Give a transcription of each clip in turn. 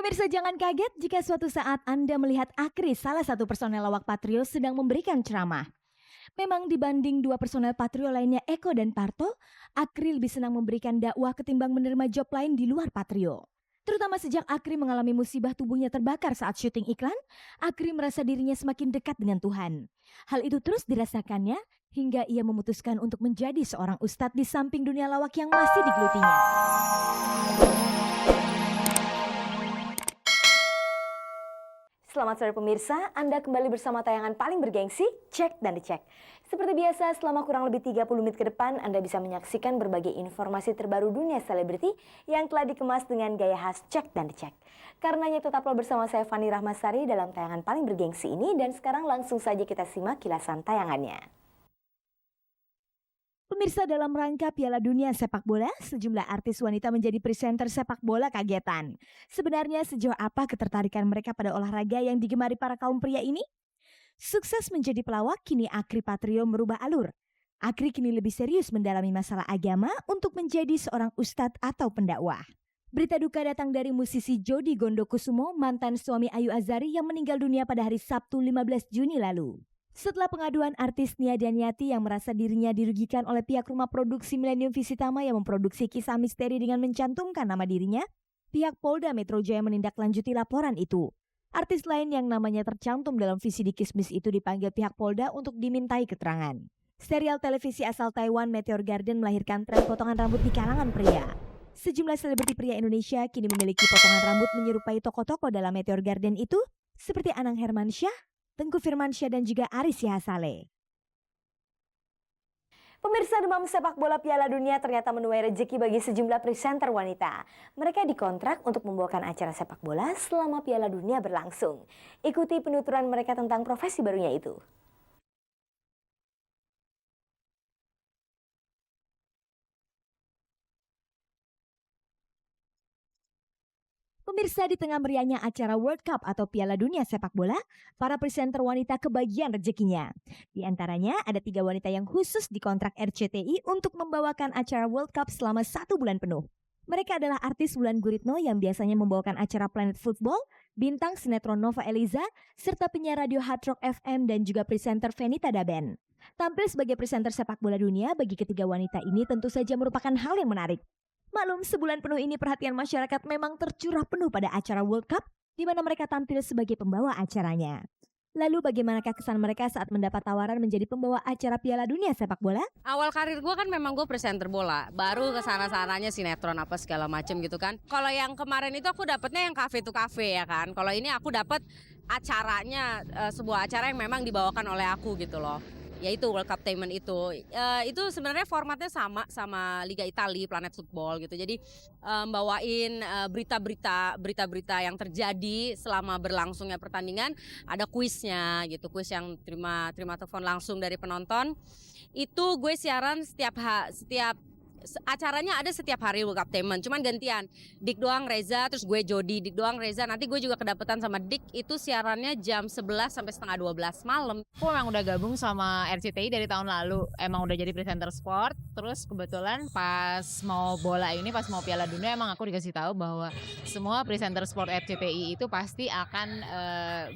Pemirsa jangan kaget jika suatu saat Anda melihat Akri, salah satu personel lawak Patrio sedang memberikan ceramah. Memang dibanding dua personel Patrio lainnya Eko dan Parto, Akri lebih senang memberikan dakwah ketimbang menerima job lain di luar Patrio. Terutama sejak Akri mengalami musibah tubuhnya terbakar saat syuting iklan, Akri merasa dirinya semakin dekat dengan Tuhan. Hal itu terus dirasakannya hingga ia memutuskan untuk menjadi seorang ustadz di samping dunia lawak yang masih digelutinya. Selamat sore pemirsa, Anda kembali bersama tayangan paling bergengsi, Cek dan Dicek. Seperti biasa, selama kurang lebih 30 menit ke depan, Anda bisa menyaksikan berbagai informasi terbaru dunia selebriti yang telah dikemas dengan gaya khas Cek dan Dicek. Karenanya tetaplah bersama saya Fani Rahmasari dalam tayangan paling bergengsi ini, dan sekarang langsung saja kita simak kilasan tayangannya. Pemirsa, dalam rangka Piala Dunia Sepak Bola, sejumlah artis wanita menjadi presenter sepak bola kagetan. Sebenarnya sejauh apa ketertarikan mereka pada olahraga yang digemari para kaum pria ini? Sukses menjadi pelawak, kini Akri Patrio merubah alur. Akri kini lebih serius mendalami masalah agama untuk menjadi seorang ustadz atau pendakwah. Berita duka datang dari musisi Jody Gondokusumo, mantan suami Ayu Azhari yang meninggal dunia pada hari Sabtu 15 Juni lalu. Setelah pengaduan artis Nia Daniati yang merasa dirinya dirugikan oleh pihak rumah produksi Millennium Visitama yang memproduksi kisah misteri dengan mencantumkan nama dirinya, pihak Polda Metro Jaya menindaklanjuti laporan itu. Artis lain yang namanya tercantum dalam VCD Kismis itu dipanggil pihak Polda untuk dimintai keterangan. Serial televisi asal Taiwan Meteor Garden melahirkan tren potongan rambut di kalangan pria. Sejumlah selebriti pria Indonesia kini memiliki potongan rambut menyerupai tokoh-tokoh dalam Meteor Garden itu, seperti Anang Hermansyah, Tengku Firmansyah, dan juga Aris Sihasale. Pemirsa, demam sepak bola Piala Dunia ternyata menuai rezeki bagi sejumlah presenter wanita. Mereka dikontrak untuk membawakan acara sepak bola selama Piala Dunia berlangsung. Ikuti penuturan mereka tentang profesi barunya itu. Pemirsa, di tengah meriahnya acara World Cup atau Piala Dunia Sepak Bola, para presenter wanita kebagian rezekinya. Di antaranya ada 3 wanita yang khusus dikontrak RCTI untuk membawakan acara World Cup selama 1 bulan penuh. Mereka adalah artis Wulan Guritno yang biasanya membawakan acara Planet Football, bintang sinetron Nova Eliza, serta penyiar radio Hard Rock FM dan juga presenter Fenita Daben. Tampil sebagai presenter sepak bola dunia bagi ketiga wanita ini tentu saja merupakan hal yang menarik. Maklum, sebulan penuh ini perhatian masyarakat memang tercurah penuh pada acara World Cup, di mana mereka tampil sebagai pembawa acaranya. Lalu bagaimanakah kesan mereka saat mendapat tawaran menjadi pembawa acara Piala Dunia Sepak Bola? Awal karir gue kan memang gue presenter bola, baru kesana-sananya sinetron apa segala macem gitu kan. Kalau yang kemarin itu aku dapetnya yang cafe to cafe ya kan. Kalau ini aku dapet acaranya, sebuah acara yang memang dibawakan oleh aku gitu loh. Yaitu World Cup Tainment itu sebenarnya formatnya sama Liga Italia, Planet Football gitu. Jadi bawain berita-berita yang terjadi selama berlangsungnya pertandingan. Ada kuisnya gitu, kuis yang terima telepon langsung dari penonton. Itu gue siaran setiap acaranya ada setiap hari World Cup Tainment, cuman gantian. Dik doang Reza, terus gue Jody, Dik doang Reza. Nanti gue juga kedapetan sama Dik, itu siarannya jam 11 sampai setengah 12 malam. Aku emang udah gabung sama RCTI dari tahun lalu, emang udah jadi presenter sport. Terus kebetulan pas mau Piala Dunia, emang aku dikasih tahu bahwa semua presenter sport RCTI itu pasti akan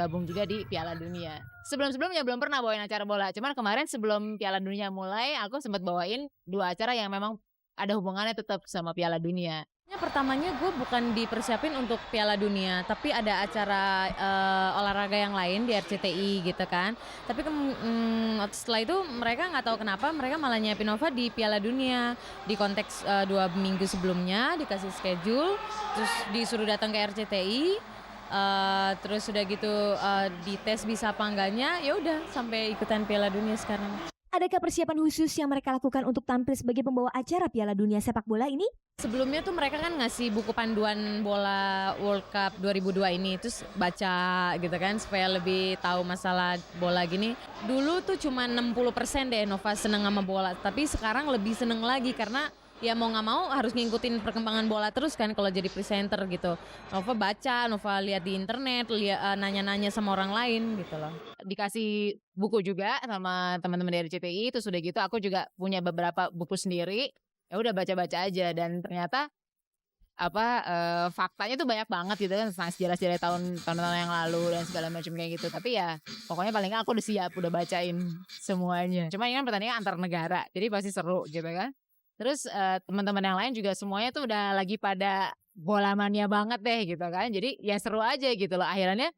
gabung juga di Piala Dunia. Sebelumnya belum pernah bawain acara bola, cuman kemarin sebelum Piala Dunia mulai, aku sempat bawain 2 acara yang memang ada hubungannya tetap sama Piala Dunia. Pertamanya gue bukan dipersiapin untuk Piala Dunia, tapi ada acara olahraga yang lain di RCTI gitu kan. Tapi setelah itu mereka nggak tahu kenapa mereka malah nyiapin Nova di Piala Dunia. Di konteks 2 minggu sebelumnya dikasih schedule, terus disuruh datang ke RCTI. Terus udah gitu dites bisa apa enggaknya, ya udah sampai ikutan Piala Dunia sekarang. Adakah persiapan khusus yang mereka lakukan untuk tampil sebagai pembawa acara Piala Dunia Sepak Bola ini? Sebelumnya tuh mereka kan ngasih buku panduan bola World Cup 2002 ini, terus baca gitu kan supaya lebih tahu masalah bola gini. Dulu tuh cuma 60% deh Nova seneng sama bola, tapi sekarang lebih seneng lagi karena ya mau nggak mau harus ngikutin perkembangan bola terus kan kalau jadi presenter gitu. Nova baca, Nova lihat di internet, nanya-nanya sama orang lain gitu loh. Dikasih buku juga sama teman-teman dari RCTI, terus udah gitu aku juga punya beberapa buku sendiri. Ya udah baca-baca aja, dan ternyata faktanya tuh banyak banget gitu kan tentang sejarah-sejarah tahun-tahun yang lalu dan segala macam kayak gitu. Tapi ya pokoknya paling nggak aku udah siap, udah bacain semuanya. Cuma ini kan pertandingan antar negara, jadi pasti seru gitu kan. Terus teman-teman yang lain juga semuanya tuh udah lagi pada bola mania banget deh gitu kan. Jadi ya seru aja gitu loh. Akhirnya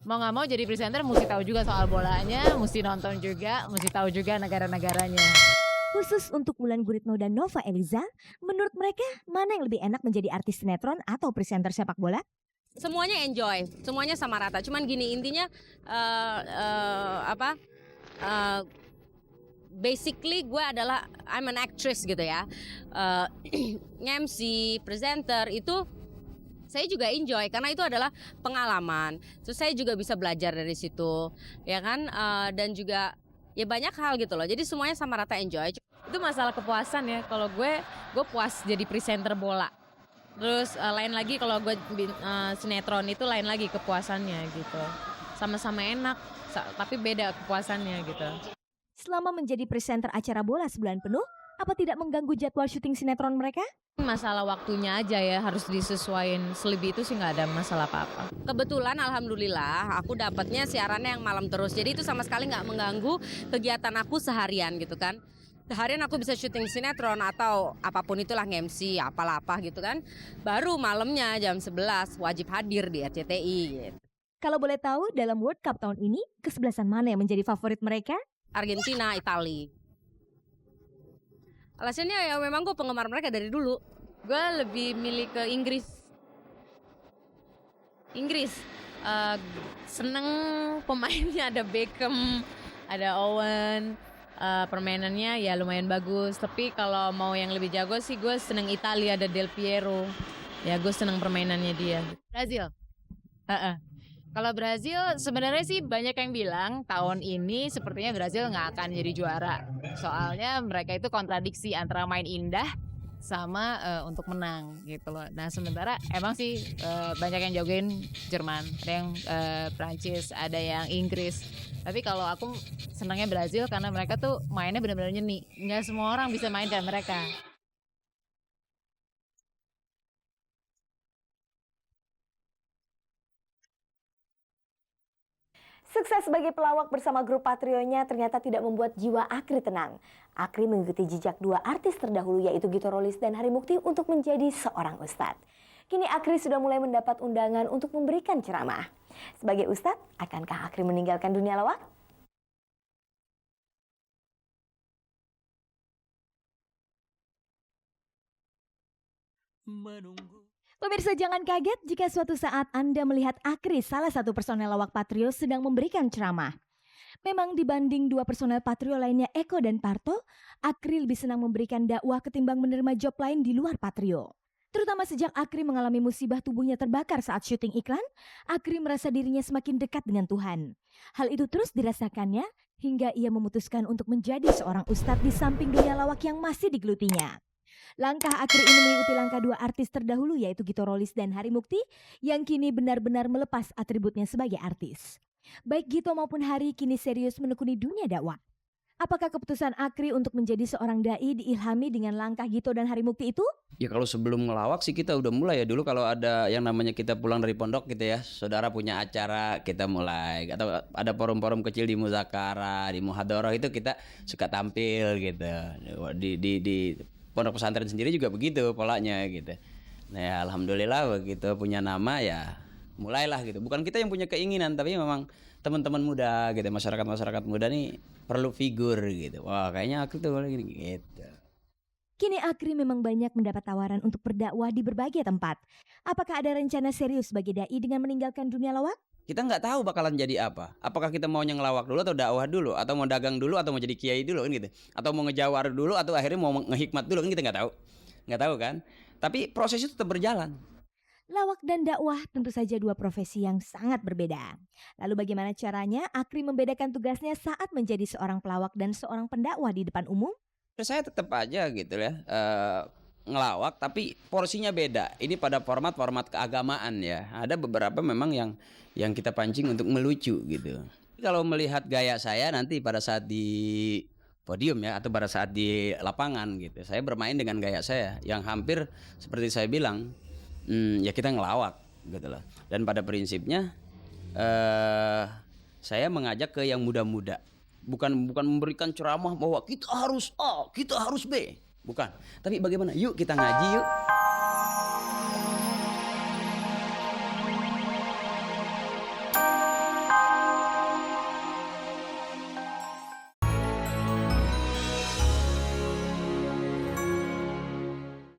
mau nggak mau jadi presenter mesti tahu juga soal bolanya, mesti nonton juga, mesti tahu juga negara-negaranya. Khusus untuk Wulan Guritno dan Nova Eliza, menurut mereka mana yang lebih enak menjadi artis sinetron atau presenter sepak bola? Semuanya enjoy, semuanya sama rata. Cuman gini intinya basically gue adalah I'm an actress gitu ya. MC, presenter itu saya juga enjoy karena itu adalah pengalaman. Terus saya juga bisa belajar dari situ, ya kan? Dan juga ya banyak hal gitu loh. Jadi semuanya sama rata enjoy. Itu masalah kepuasan ya. Kalau gue puas jadi presenter bola. Terus lain lagi kalau gue sinetron itu lain lagi kepuasannya gitu. Sama-sama enak, tapi beda kepuasannya gitu. Selama menjadi presenter acara bola sebulan penuh, apa tidak mengganggu jadwal syuting sinetron mereka? Masalah waktunya aja ya harus disesuaikan. Selebih itu sih nggak ada masalah apa-apa. Kebetulan alhamdulillah aku dapatnya siarannya yang malam terus. Jadi itu sama sekali nggak mengganggu kegiatan aku seharian gitu kan. Seharian aku bisa syuting sinetron atau apapun itulah MC apalah apa gitu kan. Baru malamnya jam 11 wajib hadir di RCTI gitu. Kalau boleh tahu dalam World Cup tahun ini, kesebelasan mana yang menjadi favorit mereka? Argentina, Italia. Alasannya ya memang gue penggemar mereka dari dulu. Gue lebih milih ke Inggris. Seneng pemainnya, ada Beckham, ada Owen. Permainannya ya lumayan bagus. Tapi kalau mau yang lebih jago sih gue seneng Italia, ada Del Piero. Ya gue seneng permainannya dia. Brazil. Kalau Brazil sebenarnya sih banyak yang bilang tahun ini sepertinya Brazil nggak akan jadi juara. Soalnya mereka itu kontradiksi antara main indah sama untuk menang gitu loh. Nah sementara emang sih banyak yang jagoin Jerman, ada yang Prancis, ada yang Inggris. Tapi kalau aku senangnya Brazil karena mereka tuh mainnya benar-benar nyeni. Nggak semua orang bisa main kayak mereka. Sukses sebagai pelawak bersama grup Patrionya ternyata tidak membuat jiwa Akri tenang. Akri mengikuti jejak dua artis terdahulu yaitu Gito Rolis dan Hari Mukti untuk menjadi seorang ustadz. Kini Akri sudah mulai mendapat undangan untuk memberikan ceramah. Sebagai ustadz, akankah Akri meninggalkan dunia lawak? Pemirsa jangan kaget jika suatu saat Anda melihat Akri, salah satu personel lawak Patrio, sedang memberikan ceramah. Memang dibanding dua personel Patrio lainnya Eko dan Parto, Akri lebih senang memberikan dakwah ketimbang menerima job lain di luar Patrio. Terutama sejak Akri mengalami musibah tubuhnya terbakar saat syuting iklan, Akri merasa dirinya semakin dekat dengan Tuhan. Hal itu terus dirasakannya hingga ia memutuskan untuk menjadi seorang ustadz di samping dunia lawak yang masih digelutinya. Langkah Akri ini mengikuti langkah dua artis terdahulu yaitu Gito Rolis dan Hari Mukti yang kini benar-benar melepas atributnya sebagai artis. Baik Gito maupun Hari kini serius menekuni dunia dakwah. Apakah keputusan Akri untuk menjadi seorang dai diilhami dengan langkah Gito dan Hari Mukti itu? Ya kalau sebelum ngelawak sih kita udah mulai ya. Dulu kalau ada yang namanya kita pulang dari pondok gitu ya, saudara punya acara kita mulai. Atau ada forum-forum kecil di Muzakara, di Muhadharah itu kita suka tampil gitu. Di pondok pesantren sendiri juga begitu polanya gitu. Nah ya, alhamdulillah begitu punya nama ya mulailah gitu. Bukan kita yang punya keinginan tapi memang teman-teman muda gitu, masyarakat muda nih perlu figur gitu. Wah kayaknya aku tuh gini gitu. Kini Akri memang banyak mendapat tawaran untuk berdakwah di berbagai tempat. Apakah ada rencana serius bagi dai dengan meninggalkan dunia lawak? Kita nggak tahu bakalan jadi apa. Apakah kita maunya ngelawak dulu atau dakwah dulu, atau mau dagang dulu atau mau jadi kiai dulu kan gitu. Atau mau ngejawar dulu atau akhirnya mau ngehikmat dulu kan kita nggak tahu kan. Tapi proses itu tetap berjalan. Lawak dan dakwah tentu saja dua profesi yang sangat berbeda. Lalu bagaimana caranya Akri membedakan tugasnya saat menjadi seorang pelawak dan seorang pendakwah di depan umum? Saya tetap aja gitu ya ngelawak tapi porsinya beda. Ini pada format keagamaan ya. Ada beberapa memang yang kita pancing untuk melucu gitu. Kalau melihat gaya saya nanti pada saat di podium ya atau pada saat di lapangan gitu, saya bermain dengan gaya saya yang hampir seperti saya bilang ya kita ngelawak gitu loh. Dan pada prinsipnya saya mengajak ke yang muda-muda. Bukan memberikan ceramah bahwa kita harus A, kita harus B. Bukan. Tapi bagaimana? Yuk kita ngaji yuk.